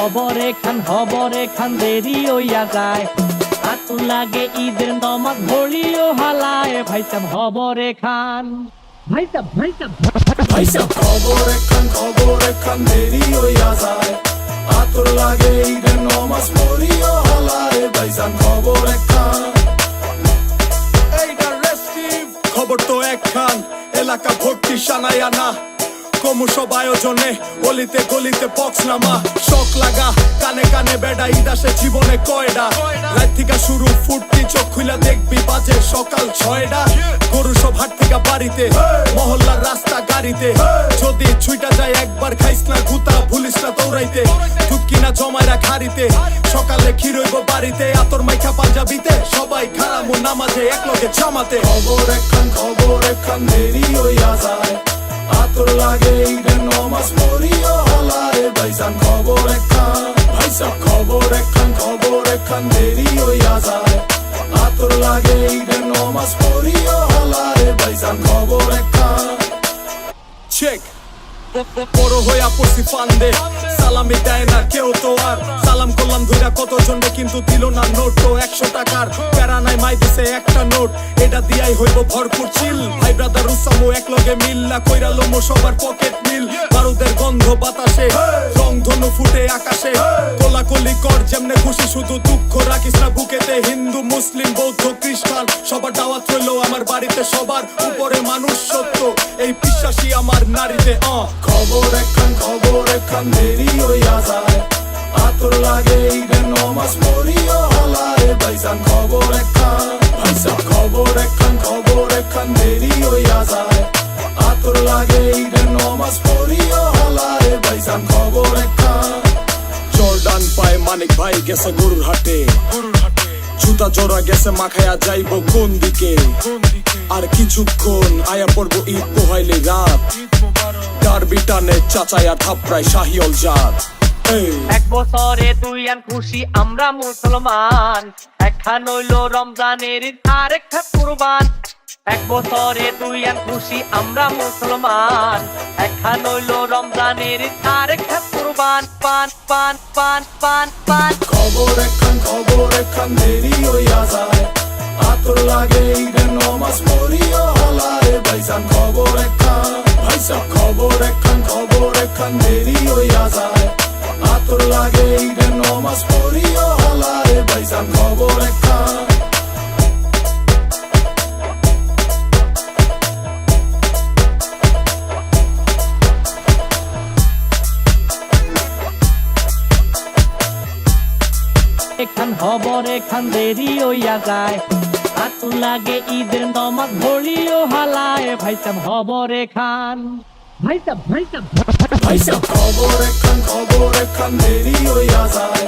হবরে খান দেরি হইয়া যায়। আতু লাগে ঈদের নমাজ ভরিও হালায়। ভাইসাব হবরে খান, ভাইসাব খবরে খান দেরি হইয়া যায়। আতর লাগে ঈদের নমাজ পড়িও হালায়। ভাইজান খবরে খান, এইটা রেস্টিভ খবর তো একখান, এলাকা ভর্তি সানায় আনা। কমুসব আয়োজনে অলিতে গলিতে বক্স নামা। শখ লাগা কানে কানে বেড়া, ঈদ আসে জীবনে কয়ডা। রাত থেকে শুরু ফুটতি, চোখ খুইলা দেখবি বাজে সকাল 6টা। গরু সব হাট থেকে বাড়িতে, মহল্লার রাস্তা গাড়িতে। যদি ছুইটা যায় একবার খাইস না গুতা, ভুলিস না দৌড়াইতে। দুধ কিনা জমাইরা খারিতে, সকালে ক্ষীর হইব বাড়িতে। আতর মাইখা পাঞ্জাবিতে, সবাই খারামু নামাজে একলগে জামাতে। খবর একখান দেরি হইয়া যায়। আতর লাগে ঈদের নমাজ পড়িও হালায়। ভাইজান খবর একখান, ভাইসাব খবর একখান দেরি হইয়া যায়। আতর লাগে ঈদের নমাজ পড়িও হালায়। ভাইজান খবর একখান, চেক বড় হইয়া পড়ছি ফান্দে। সালামি দেয় না কেউ তো আর, সালাম করলাম ধইরা কতজনে কিন্তু দিল না নোট। 100 টাকার প্যারা নাই, মাই দিছে একটা নোট। এটা দিয়াই হইব ভরপুর চিল। ভাই ব্রাদার উসামো একলগে মিল্লা কইরা লমো সবার পকেট মিল। বারুদের গন্ধ বাতাসে, রং ধনু ফুটে আকাশে। কোলাকুলি কর যেমনে খুশি, শুধু দুঃখ রাখিস না বুকেতে। হিন্দু মুসলিম বৌদ্ধ খ্রিস্টান সবার দাওয়াত হইলো আমার বাড়িতে। সবার উপরে মানুষ সত্য, এই বিশ্বাসী আমার নারীতে। খবর একখান দেরি হইয়া যায়। আতর লাগে ঈদের নমাজ পড়িও হালায়। ভাইজান খবর একখান, ভাইসাব খবর একখান দেরি হইয়া যায়। আতর লাগে ঈদের নমাজ পড়িও হালায়। ভাইজান খবর একখান, জর্ডান পায় মানিক ভাই গেছে গরুর হাটে। জুতা জোড়া গেছে মাখায়া যাইব কোন দিকে। আর কিছুক্ষণ আয়া পড়বো ঈদ পোহাইলে রাত। ডারবি টানে চাচায়া থাপড়ায় শাহিওল জাত। এক বছরে তুই আন খুশি আমরা মুসলমান। একখান হইল রমজানের ঈদ, আরেকটা কুরবান। এক বছরে তুই আন খুশি আমরা মুসলমান। একখান হইল রমজানের ঈদ, আরেকটা কুরবান। পান পান পান পান পান খবর একখান দেরি হইয়া যায়। আতর লাগে ঈদের নমাজ পড়িও হালায়। ভাইজান খবর একখান, ভাইসাব খবর একখান দেরি হইয়া যায়। আতর লাগে ঈদের নমাজ পড়িও হালায়। ভাইজান খবর একখান, হবরে খান দেরি হইয়া যায়। আতু লাগে ঈদের নমাজ ভরিও হালায়। ভাইসাব হবরে খান, ভাইসাব খবর একখান দেরি হইয়া যায়।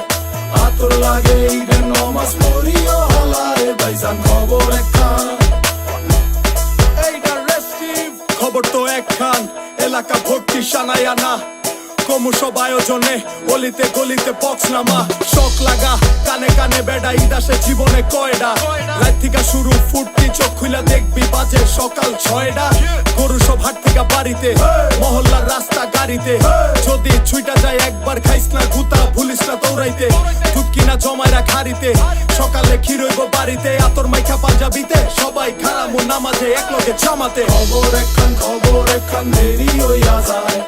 আতর লাগে ঈদের নমাজ পড়িও হালায়। ভাইজান খবর একখান, এইটা রেস্টিভ খবর তো একখান, এলাকা ভর্তি সানায় আনা। কমুসব আয়োজনে অলিতে গলিতে বক্স নামা। শখ লাগা কানে কানে বেড়া, ঈদ আসে জীবনে কয়ডা। রাত থেকে শুরু ফুটতি, চোখ খুইলা দেখবি বাজে সকাল 6টা। গরু সব হাট থেকে বাড়িতে, মহল্লার রাস্তা গাড়িতে। যদি ছুইটা যায় একবার খাইস না গুতা, ভুলিস না দৌড়াইতে। দুধ কিনা জমাইরা খারিতে, সকালে ক্ষীর হইব বাড়িতে। আতর মাইখা পাঞ্জাবিতে, সবাই খারামু নামাজে একলগে জামাতে। খবর একখান দেরি হইয়া যায়।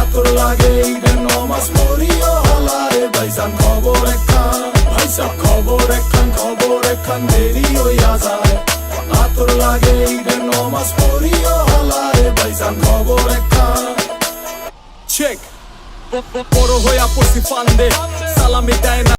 আতর লাগে ঈদের নমাজ পড়িও হালায়। ভাইজান খবর একখান, ভাইসাব খবর একখান দেরি হইয়া যায়। আতর লাগে ঈদের নমাজ পড়িও হালায়। ভাইজান খবর একখান, চেক বড় হইয়া পড়ছি ফান্দে। সালামি দেয় না